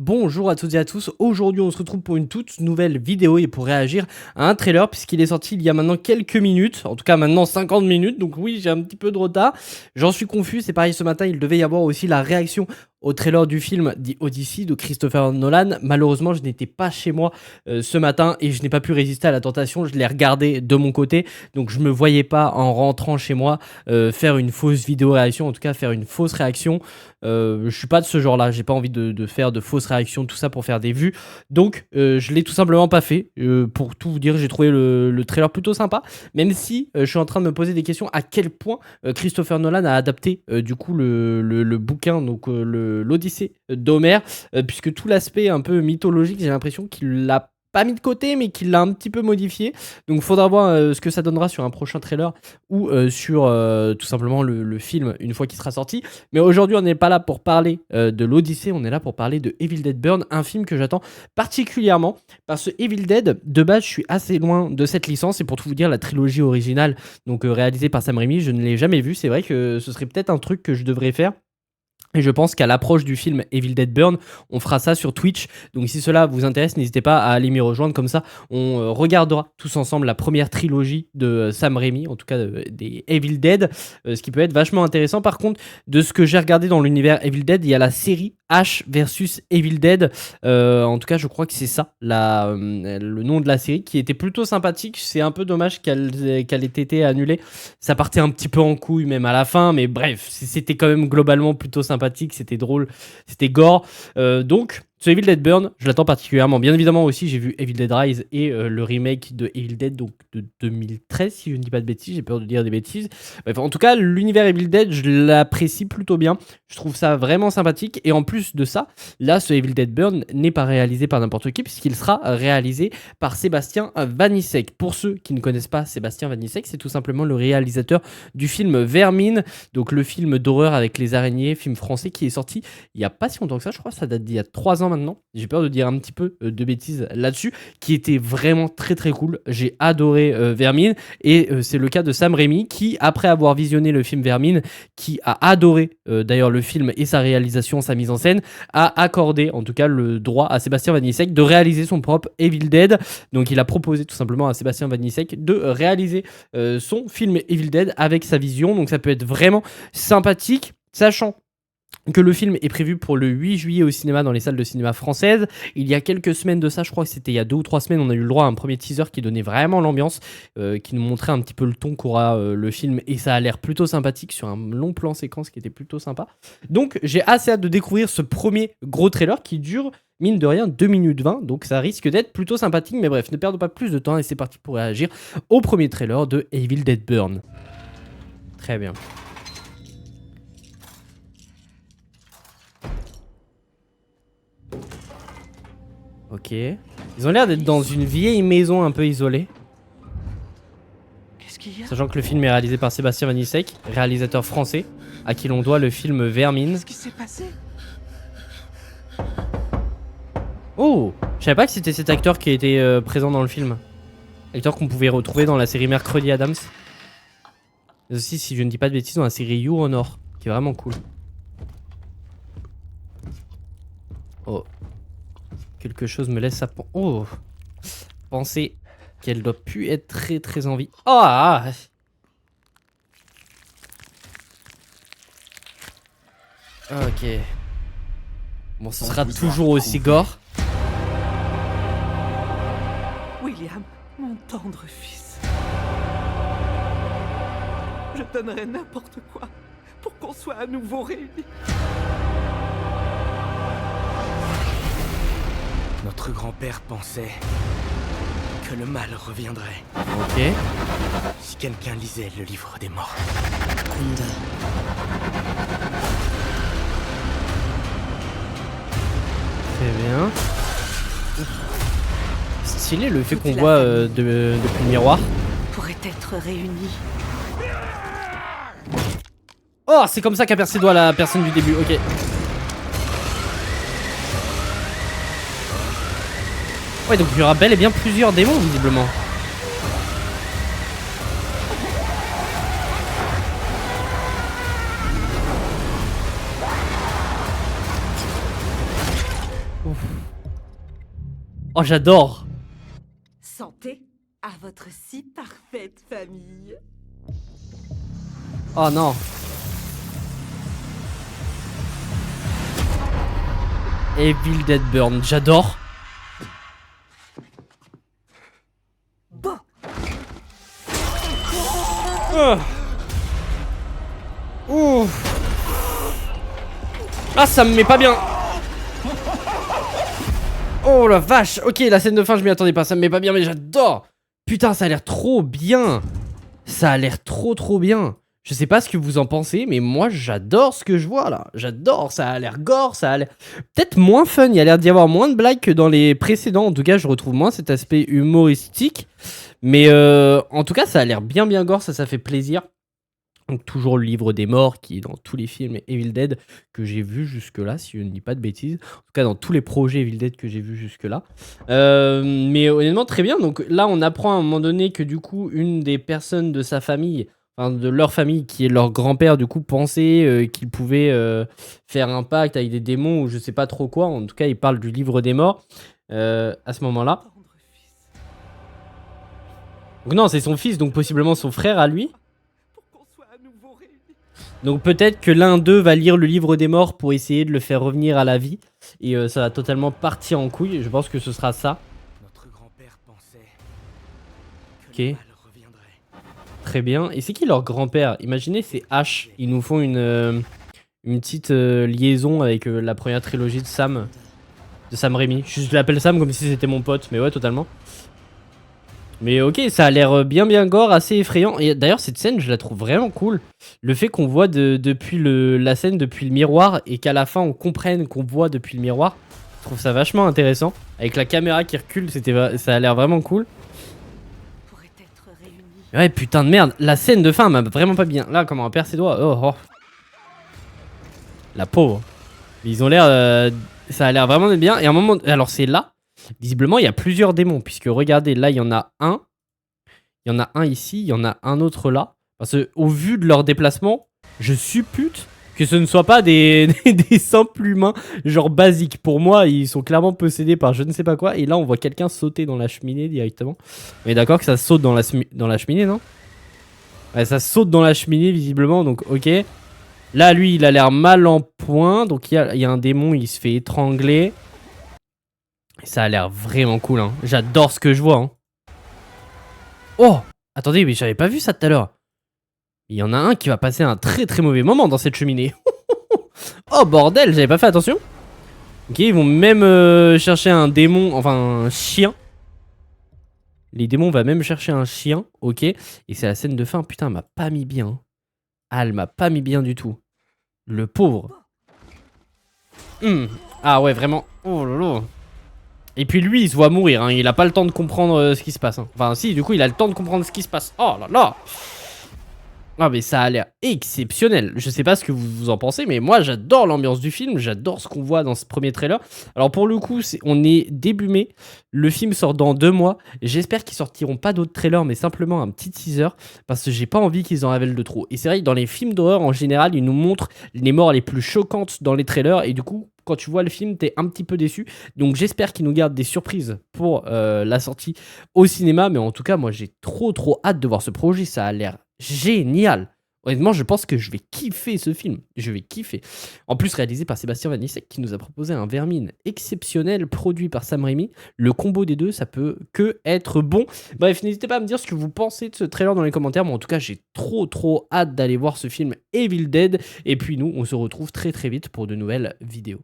Bonjour à toutes et à tous, aujourd'hui on se retrouve pour une toute nouvelle vidéo et pour réagir à un trailer puisqu'il est sorti il y a maintenant quelques minutes, en tout cas maintenant 50 minutes, donc oui j'ai un petit peu de retard, j'en suis confus, c'est pareil ce matin il devait y avoir aussi la réaction au trailer du film The Odyssey de Christopher Nolan. Malheureusement je n'étais pas chez moi ce matin et je n'ai pas pu résister à la tentation, je l'ai regardé de mon côté, donc je me voyais pas en rentrant chez moi faire une fausse vidéo réaction, en tout cas faire une fausse réaction. Je suis pas de ce genre là, j'ai pas envie de faire de fausses réactions, tout ça pour faire des vues, donc je l'ai tout simplement pas fait. Pour tout vous dire, j'ai trouvé le trailer plutôt sympa, même si je suis en train de me poser des questions à quel point Christopher Nolan a adapté du coup le bouquin, donc l'Odyssée d'Homère, puisque tout l'aspect un peu mythologique, j'ai l'impression qu'il l'a pas mis de côté, mais qu'il l'a un petit peu modifié. Donc, il faudra voir ce que ça donnera sur un prochain trailer ou sur tout simplement le film une fois qu'il sera sorti. Mais aujourd'hui, on n'est pas là pour parler de l'Odyssée, on est là pour parler de Evil Dead Burn, un film que j'attends particulièrement parce que Evil Dead, de base, je suis assez loin de cette licence. Et pour tout vous dire, la trilogie originale, donc réalisée par Sam Raimi, je ne l'ai jamais vue. C'est vrai que ce serait peut-être un truc que je devrais faire. Et je pense qu'à l'approche du film Evil Dead Burn, on fera ça sur Twitch. Donc si cela vous intéresse, n'hésitez pas à aller m'y rejoindre. Comme ça, on regardera tous ensemble la première trilogie de Sam Raimi, en tout cas des Evil Dead, ce qui peut être vachement intéressant. Par contre, de ce que j'ai regardé dans l'univers Evil Dead, il y a la série Ash versus Evil Dead. En tout cas, je crois que c'est ça le nom de la série, qui était plutôt sympathique. C'est un peu dommage qu'elle ait été annulée. Ça partait un petit peu en couille même à la fin, mais bref, c'était quand même globalement plutôt sympathique. C'était drôle, c'était gore. Donc, ce Evil Dead Burn, je l'attends particulièrement. Bien évidemment aussi, j'ai vu Evil Dead Rise et le remake de Evil Dead, donc de 2013, si je ne dis pas de bêtises. J'ai peur de dire des bêtises. Bref, en tout cas, l'univers Evil Dead, je l'apprécie plutôt bien. Je trouve ça vraiment sympathique. Et en plus de ça, là, ce Evil Dead Burn n'est pas réalisé par n'importe qui, puisqu'il sera réalisé par Sébastien Vanissek. Pour ceux qui ne connaissent pas Sébastien Vanissek, c'est tout simplement le réalisateur du film Vermine, donc le film d'horreur avec les araignées, film français qui est sorti il n'y a pas si longtemps que ça. Je crois que ça date d'il y a 3 ans maintenant. J'ai peur de dire un petit peu de bêtises là-dessus, qui était vraiment très très cool. J'ai adoré Vermine, et c'est le cas de Sam Raimi qui, après avoir visionné le film Vermine, qui a adoré d'ailleurs le film et sa réalisation, sa mise en scène, a accordé en tout cas le droit à Sébastien Vanissek de réaliser son propre Evil Dead. Donc il a proposé tout simplement à Sébastien Vanissek de réaliser son film Evil Dead avec sa vision. Donc ça peut être vraiment sympathique, sachant que le film est prévu pour le 8 juillet au cinéma, dans les salles de cinéma françaises. Il y a quelques semaines de ça, je crois que c'était il y a 2 ou 3 semaines, on a eu le droit à un premier teaser qui donnait vraiment l'ambiance, qui nous montrait un petit peu le ton qu'aura le film, et ça a l'air plutôt sympathique sur un long plan séquence qui était plutôt sympa. Donc j'ai assez hâte de découvrir ce premier gros trailer qui dure, mine de rien, 2 minutes 20, donc ça risque d'être plutôt sympathique. Mais bref, ne perdons pas plus de temps et c'est parti pour réagir au premier trailer de Evil Dead Burn. Très bien. Ok. Ils ont l'air d'être dans une vieille maison un peu isolée. Qu'est-ce qu'il y a ? Sachant que le film est réalisé par Sébastien Vanissek, réalisateur français, à qui l'on doit le film Vermine. Qu'est-ce qui s'est passé ? Oh, je savais pas que c'était cet acteur qui était présent dans le film. Acteur qu'on pouvait retrouver dans la série Mercredi Adams. Mais aussi, si je ne dis pas de bêtises, dans la série You Honor, qui est vraiment cool. Oh. Quelque chose me laisse à penser qu'elle doit plus être très très en vie. Oh ah. Ok. Bon, ce sera toujours aussi gore. William, mon tendre fils. Je donnerais n'importe quoi pour qu'on soit à nouveau réunis. Notre grand-père pensait que le mal reviendrait. Ok. Si quelqu'un lisait le livre des morts. Très bien. Stylé le fait qu'on voit depuis le miroir. Pourrait être réunis. Oh, c'est comme ça qu'a percé doigt la personne du début. Ok. Ouais, donc il y aura bel et bien plusieurs démons visiblement. Oh, j'adore. Santé à votre si parfaite famille. Oh non. Evil Dead Burn, j'adore. Bon, Ouh. Ah, ça me met pas bien. Oh la vache. Ok, la scène de fin, je m'y attendais pas. Ça me met pas bien, mais j'adore. Putain, ça a l'air trop bien. Ça a l'air trop bien. Je sais pas ce que vous en pensez, mais moi j'adore ce que je vois là. J'adore, ça a l'air gore, ça a l'air peut-être moins fun. Il y a l'air d'y avoir moins de blagues que dans les précédents. En tout cas, je retrouve moins cet aspect humoristique. Mais en tout cas, ça a l'air bien gore, ça fait plaisir. Donc toujours le livre des morts qui est dans tous les films Evil Dead que j'ai vu jusque-là, si je ne dis pas de bêtises. En tout cas, dans tous les projets Evil Dead que j'ai vu jusque-là. Mais honnêtement, très bien. Donc là, on apprend à un moment donné que du coup, une des personnes de sa famille, enfin de leur famille, qui est leur grand-père, du coup, pensait qu'il pouvait faire un pacte avec des démons ou je sais pas trop quoi. En tout cas, il parle du livre des morts à ce moment-là. Donc non, c'est son fils, donc possiblement son frère à lui. Donc peut-être que l'un d'eux va lire le livre des morts pour essayer de le faire revenir à la vie. Et ça va totalement partir en couille. Je pense que ce sera ça. Notre grand-père pensait que le mal reviendrait. Très bien. Et c'est qui leur grand-père? Imaginez, c'est Ash. Ils nous font une petite liaison avec la première trilogie de Sam Raimi. Je l'appelle Sam comme si c'était mon pote. Mais ouais, totalement. Mais ok, ça a l'air bien gore, assez effrayant. Et d'ailleurs, cette scène, je la trouve vraiment cool. Le fait qu'on voit depuis la scène depuis le miroir et qu'à la fin, on comprenne qu'on voit depuis le miroir. Je trouve ça vachement intéressant. Avec la caméra qui recule, ça a l'air vraiment cool. Ouais, putain de merde. La scène de fin m'a vraiment pas bien. Là, comment on perd ses doigts. Oh. La pauvre. Ils ont l'air... ça a l'air vraiment bien. Et à un moment... Alors, c'est là. Visiblement, il y a plusieurs démons, puisque regardez, là, il y en a un. Il y en a un ici, il y en a un autre là. Parce que, au vu de leur déplacement, je suppute que ce ne soit pas des simples humains, genre basiques. Pour moi, ils sont clairement possédés par je ne sais pas quoi. Et là, on voit quelqu'un sauter dans la cheminée directement. On est d'accord que ça saute dans la cheminée, non? Ouais, ça saute dans la cheminée, visiblement, donc ok. Là, lui, il a l'air mal en point. Donc, il y a un démon, il se fait étrangler. Ça a l'air vraiment cool, hein. J'adore ce que je vois, hein. Oh! Attendez, mais j'avais pas vu ça tout à l'heure. Il y en a un qui va passer un très mauvais moment dans cette cheminée. Oh bordel, j'avais pas fait attention. Ok, ils vont même chercher un démon, enfin un chien. Les démons vont même chercher un chien, ok. Et c'est la scène de fin, putain, elle m'a pas mis bien, hein. Ah, elle m'a pas mis bien du tout. Le pauvre. Ah ouais, vraiment. Oh lolo. Et puis lui, il se voit mourir, hein. Il a pas le temps de comprendre ce qui se passe, hein. Enfin si, du coup, il a le temps de comprendre ce qui se passe. Oh là là. Ah mais ça a l'air exceptionnel. Je sais pas ce que vous en pensez, mais moi j'adore l'ambiance du film, j'adore ce qu'on voit dans ce premier trailer. Alors pour le coup, on est début mai, le film sort dans 2 mois. J'espère qu'ils sortiront pas d'autres trailers, mais simplement un petit teaser, parce que j'ai pas envie qu'ils en révèlent de trop. Et c'est vrai que dans les films d'horreur en général, ils nous montrent les morts les plus choquantes dans les trailers, et du coup, quand tu vois le film, t'es un petit peu déçu. Donc j'espère qu'ils nous gardent des surprises pour la sortie au cinéma, mais en tout cas, moi j'ai trop hâte de voir ce projet, ça a l'air génial. Honnêtement, je pense que je vais kiffer ce film. Je vais kiffer. En plus, réalisé par Sébastien Vanissek, qui nous a proposé un Vermine exceptionnel, produit par Sam Raimi. Le combo des deux, ça peut que être bon. Bref, n'hésitez pas à me dire ce que vous pensez de ce trailer dans les commentaires. Mais en tout cas, j'ai trop hâte d'aller voir ce film Evil Dead. Et puis nous, on se retrouve très vite pour de nouvelles vidéos.